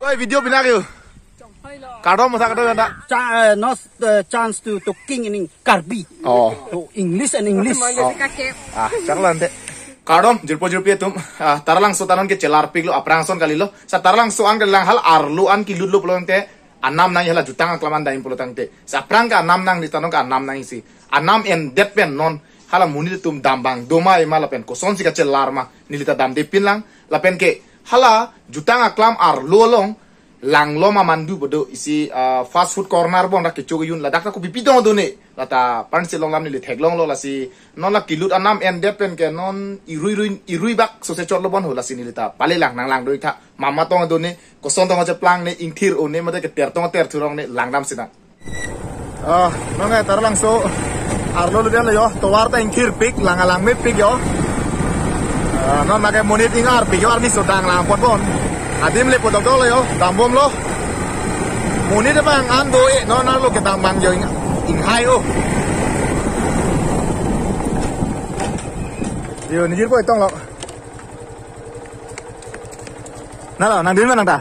Oi video bina kêu. Kado masa kado ada. Not chance to talking in Karbi. Oh. To English and English. Caklah ante. Kado jilpo tum. Tarlang so tanon ke celar piglo aprangson kali lo. Sa tarlang so ang lang hal arlu an kilud lo pelong te. Anam nang hala jutang aklaman daim pulo tang te. Sa prang ka anam nang di tanon ka anam nang isi. Anam en det pen non hala munil tum dambang doma ema lapen ko son si ka celar ma nilita dam de pin lang lapen ke hala jutang aklam arlu long lang lo mandu bodo isi fast food corner bon rak kecogo yun ladak ko pipidong do ne lata panse long lam ni le theglong lo lasi non la kilut anam en depen ke non irui bak so se chot lo bon ho lasi ni lita pale lang nang lang doi tha mama tong do ne ko son tong je plang ne ingthir o ne mate ke ter tong ter thurong ne lang dam sina non ga tar lang so arlo lo den yo to war ta ingthir pik lang alang me pik yo non ma ke monit ingar pik yo armi so dang lang pon bon adim le podok dolo yo dambom lo muni de bang ando no lo ke dambang yo ing hai o yo ni jir ko tong lo nalo nang din nang ta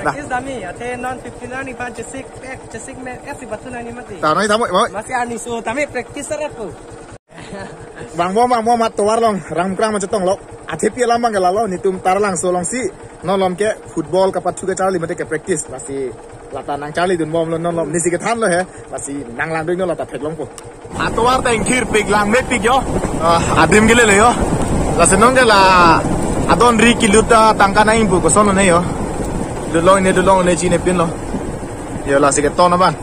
practice dami ate non 59 ni pan cesik me f batuna ni mati ta noi tamo masih ani so tami practice rat ko bang mo mat to war long rang krang ma chetong lo ate pi lam bang lo ni tum tar lang so long si non lom ke football ka patu ke charli mate ke practice pasti lata nang charli dun bom lo non lom nisi ke than lo he pasti nang lang doi no lata thek long ko atwar ta ingkhir pik lang me pik yo adim gile le yo la senong ke la adon ri kiluta tangka na imbu ko sono ne yo dulong ne chi ne pin lo yo la si ke to na ban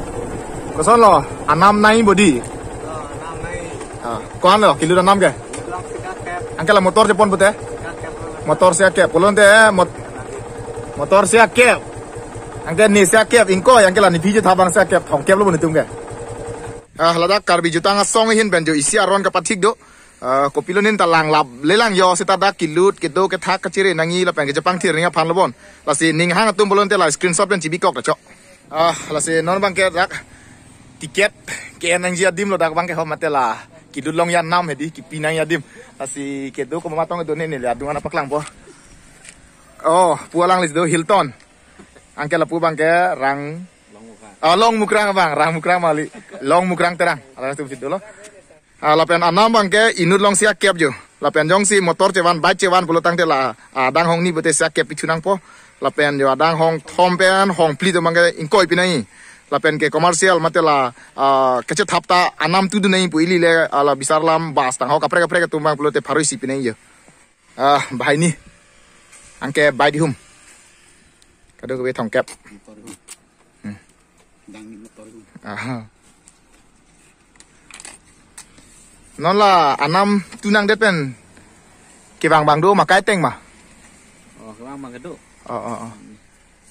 ko son lo anam nai body nam nai kon lo kiluta nam ke angkala motor je pon pute motor sia ke polon de motor sia ke angke ni sia ke ingko yang kela ni biji thabang sia ke thong ke lo ni tungge ladak karbi jutanga song hin benjo isi aron ka pathik do ko pilonin talang lab lelang yo sita dak kilut ke do ke thak ka chire nangi la peng ke japang thir ringa phan lobon lasi ning hang tum bolon te la screenshot ben chibi kok da cho lasi non bang ke dak tiket ke nang ji adim lo dak bang ke ho matela kilut long yan nam hedi ki pinang yadim lasi ke do ko matong do ne ni la dungan apa klang po pualang lis do Hilton angke la pu bang ke rang long mukrang bang rang mukrang mali long mukrang terang ala tu fit do lo lapen anam bang ke inut long sia kep jo lapen jong si motor cewan bike cewan pulo tang te la dang hong ni bote sia kep pichunang po lapen yo dang hong thompen hong pli do bang ke ingkoi pinai lapen ke komersial matela kece thapta anam tu du nei puili le ala bisarlam bas tang ho kapre ke tumbang pulo te pharoi si pinai yo bhai ni angke bai di hum kado ke thong kep non la anam tunang depen ke bang do makai teng ma bang kedu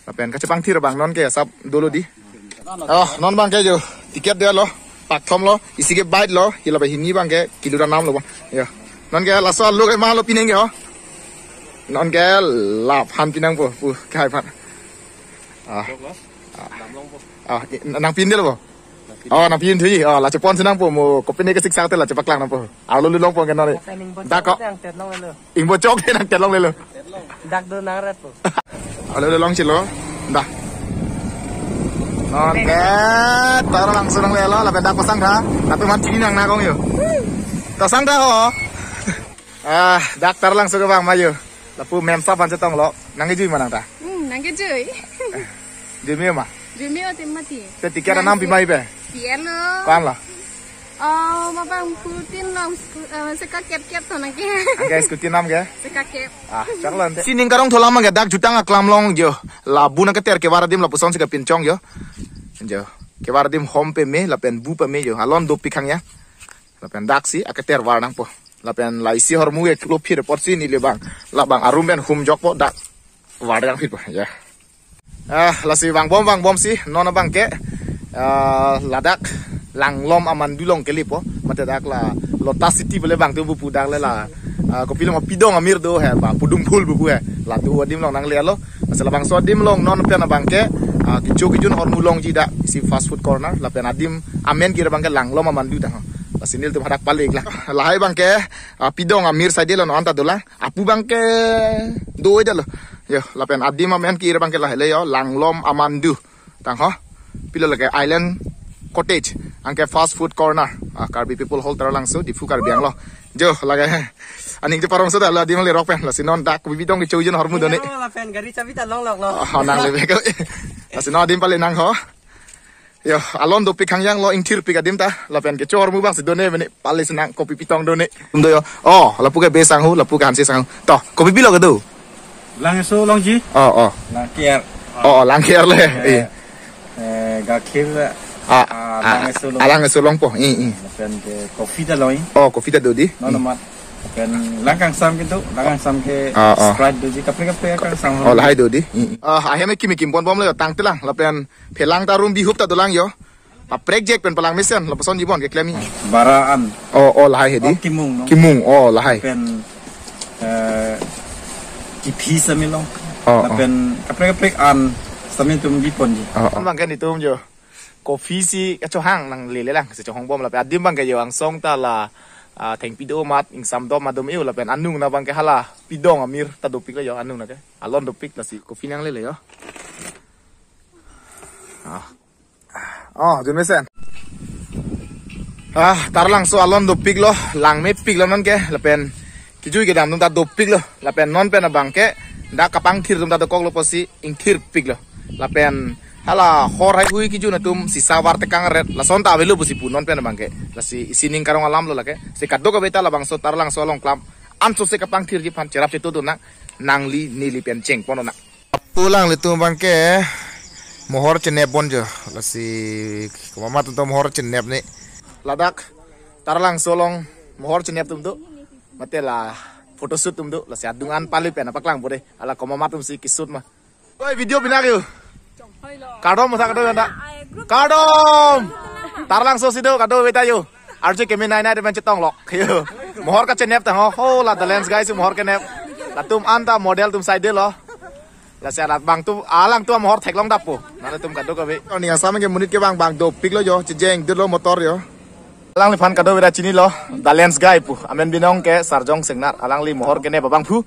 lapen kacepang thir bang non ke sab dolo di non bang ke jo tiket dia lo pak thom lo isi ke bait lo hila ba hini bang ke kilura nam lo ba ya non ke la so lo ke ma lo pineng ke ho non ke la phan pinang po pu kai phat nang pin dia lo nang pin thi la chepon senang po mo ko pin ke siksa te la chepak lang na po lo long po ke no dak ko ing bo chok te nang tet long le lo dak do nang rat po lo long chi lo da non ke tar langsung nang le lo la pedak pasang tha tapi man chi nang na kong yo ta sang tha ho dak tar langsung ke bang ma yo la pu mem sa ban chetong lo nang ke jui ma nang ta nang ke jui di me ma jumi o temati te tiket nam pi mai be pielo pan la ma bang putin long seka kep to nang ke guys skuti nam ke seka kep chaklan te sining karong tholam ma ke dak jutang aklam long jo la bu na ke ter ke waradim la puson se ke pinchong yo jo ke waradim home pe me la pen bu pe me yo alon do pikhang ya la pen dak si akater war nang po la pen la isi hormu e klo phir pot si ni le bang la bang arum ben hum jok po dak war dang phit po ya la si bang bom si non bang ke ladak lang lom aman dulong ke lipo mate dak la lotas city bele bang tu bu dak le la ko pilong pidong amir do he ba pudung phul bu he la tu adim long nang le lo masala bang so dim long non pe na bang ke kijun or mulong ji dak si fast food corner la pen adim amen ki bang ke lang lom aman du dak pasinil tu hadak paling lah lahai bang ke pidong amir saide lo anta dola apu bang ke do ida lo yo lapen adim amen ki bang ke lah le yo langlom amandu tang ho pilo lage island cottage angke fast food corner Karbi people hold tar langso di fu Karbi ang lo jo lage aning je parong so da la dim le rock pen la sinon dak ku bidong ke choujen hormu done la pen gari chabi ta long lok lo nang le ko la sinon dim pale nang ho yo alon do pikang yang lo ingtir pikadim ta la pen ke chor mu bang se done bene pale senang kopi pitong done do yo la pu ke be sang hu la pu kan se sang to kopi bilo ke do lang so long ji lang kier lang kier le gakir alang so long po pen ke kopi ta loin kopi ta do di no mat pen langkang sam gitu langkang sam ke sprite do ji kapre kang sam la hai do di aheme kimi kim pon bom le tang telang la pen pelang ta rum bi hup ta dolang yo pa project pen pelang mission la person jibon ke klemi baraan la hai di kimung la hai pen ipi samilong pen kapre an samin tum jipon ji bang kan itum jo kopi si cho hang nang le lang se cho hong bom la pe adim bang ke yo ang song ta la theng pido mat ing sam do ma dom eu la pen anung na bang ke hala pidong amir ta do pik la yo anung na ke alon do pik la si kopi nang le yo jun mesen tarlang so alon do pik lo lang me pik lo man ke la pen kijui ke dam tum ta do pik lo la pen non pen bang ke da kapang thir tum ta do kok lo posi ing thir pik lo la pen hala hor hai hui kiju na tum si sawar te kang ret la son ta velu busi pu non pen bang ke la si sining karong alam lo la ke si kaddo ka beta la bang so tarlang so long klam am so se kapang thir ji pan cerap tu na nangli nili pen cheng pono na pulang le tum bang ke mohor chene bonjo la si mama tu mohor chene ne ladak tarlang so long mohor chene tum do mate la photoshoot tum do la si adungan palu pen apaklang bode ala ko mama tum si kisut ma oi video bina ke kadom masa kadom anda kadom tarlang so sido kadom beta yo arje kemi nai nai de tong lok yo mohor ka chenep ta ho la the lens guys mohor ke nep la tum anta model tum side lo la sarat bang tu alang tu mohor thek long dapo na tum kadom ka be ni asam ke munit ke bang do pik lo yo jeng de lo motor yo alang li fan kadom beta chini lo the lens guy pu amen binong ke sarjong sengnar alang li mohor ke ne babang pu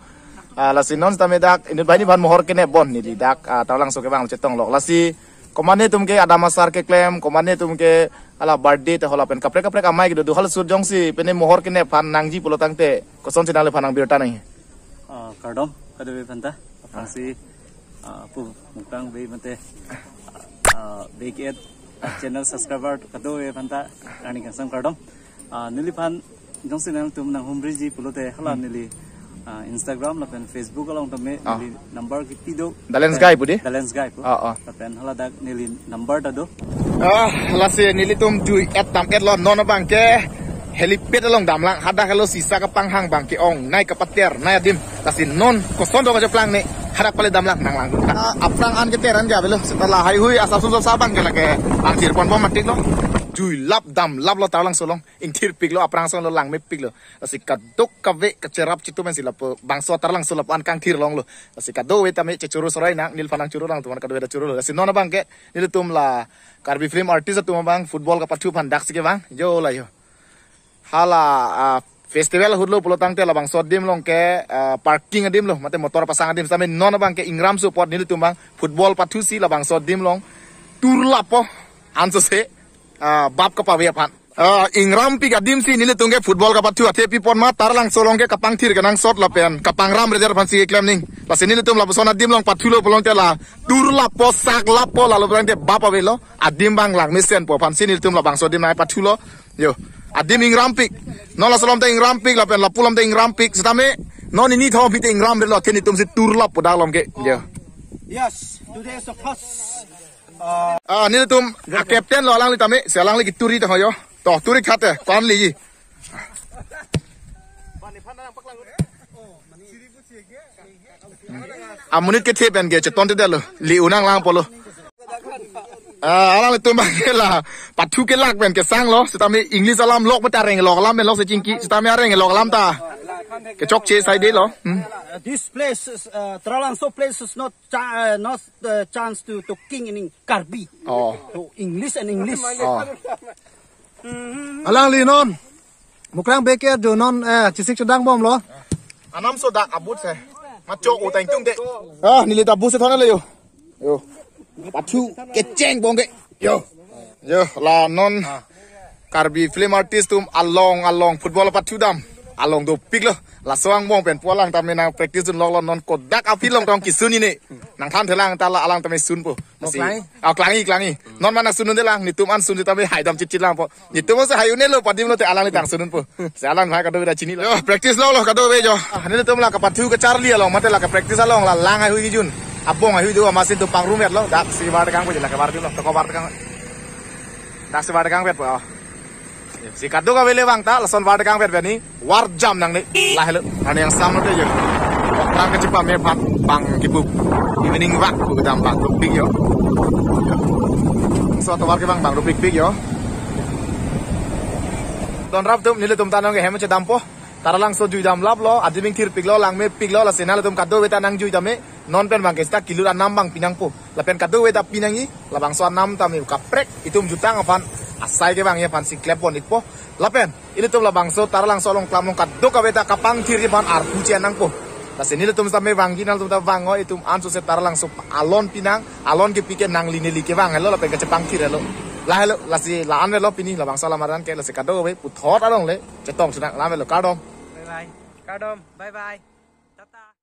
lasi non sta medak ini bani ban mohor kene bon ni dak talang so ke bang cetong lok lasi komane tum ke ada masar ke claim komane tum ke ala birthday te hola pen kapre amai ke do hal sur jong si pene mohor kene fan nangji pulotang te koson chinale fanang birta nai kardom kado be panta pangsi pu mukang be mate be ke channel subscriber kado be panta ani kasam kardom nili fan jong si nang tum nang humri ji pulote hala nili Instagram la pen Facebook along tame nili number ki pido dalens guy pudi dalens guy pu la pen hala dak nili number ta do lasi nili tum du tam lo non bang ke helipad along damlang hada kalau sisa ka panghang bang ke ong nai ka pater nai adim lasi non koson do ka plang ne harak pale damlang nang lang aprang an ke teran ja belo setelah hai hui asal sun sabang ke lake angkir pon pon matik lo jui lap lo talang solong ingtir pik lo aprang son lo lang me pik lo lasi kadok ka ve ka cerap citu men sila bang so tarlang so an kang tir long lo lasi kado we tame cecuru sorai nak nil panang curu lang tuman kado we da curu lo lasi non bang ke nil tum la Karbi film artist tum bang football ka patu pan dak sike bang yo la yo hala festival hudlo pulotang te la bang so dim long ke parking adim lo mate motor pasang adim same non bang ke ingram support nil tum bang football patu si la bang so dim long tur lapo anso se bab ka pawe pan ingram pi gadim si nile tungge football ka patu ate pi pon ma tarlang solong ke kapang thir ganang shot la pen kapang ram reser pan si klem ning la se nile tum la sona dim long patu lo polong te la dur la po sak la po la lo brang te bab pawe lo adim bang lang misen po pan si nile tum la bang so dim nai patu lo yo adim ingram pik no la solom te ingram pik la pen la pulam te ingram pik setame no ni thom pi te ingram re lo teni tum si tur la po dalom ke yo yes today is the first ni tum captain lo alang li tame se alang li ki turi ta hoyo to turi khate kon li ji amunit ke thepen ge cheton te delo li unang lang polo alang li tum bang ke la patu ke lak pen ke sang lo setame english alam lok ma ta reng lok alam men lok se jingki setame areng lok alam ta ke chok che sai de lo this place is Tralang so place is not chance to talking in Karbi to English and English alang li non mukrang beke do non chisik chodang bom lo anam so dak abut se Macho utang tung te. Ah, nili tabu se thona le yo. Yo. Patu keceng bong ke. Yo. Yo la non Karbi film artist tum along football patu dam. Along do pig lo. La soang bong pen pualang tam nang practice dun long non kodak apil long tong kisun ini. Nang tham thelang ta la alang tam sun po. Masi. Au klangi. Non mana sunun de lang nitum an sun de tam hai dam chit lang po. Nitum se hayune lo padim lo te alang ni tang sunun po. Se alang hai ka do da chini lo. Yo practice lo ka do be jo. Ni tum la ka patu ka charli lo mate la ka practice long la lang ai hui jun. Abong ai hui do masin tu pang rumet lo dak si bar kang po je la ka bar lo to ko bar kang. Dak si bar kang bet po. Si kado ka bele bang ta lason bar kang bet ni war jam nang ni lah lo. Ane yang sama te je. Orang ke cepat me bang kipu. Evening walk ku dam bang big yo. So to war ke bang big yo. Don rap tum nile tum tanong ke hem che dam po. Taralang so jui dam lap lo adiming thir pig lo lang me pig lo la senal tum kado weta nang jui dame non pen bang ke sta kilur anam bang pinang po. La pen kado weta pinangi la bang so anam tam kaprek itum jutang apan asai ke bang ya pan si klep pon ikpo. La pen ini tum la bang so taralang so long klam long kado ka weta kapang thir pan ar puci anang po. La senil tum sa me bang ginal tum ta bang o itum an so se taralang so alon pinang alon ke pike nang lineli ke bang lo la pen ke cepang thir lo. La hello la si la an lo pini la bang so la maran ke la se kado we puthot along le chetong sunak la me lo kadom. Bye bye. Cardom, bye bye.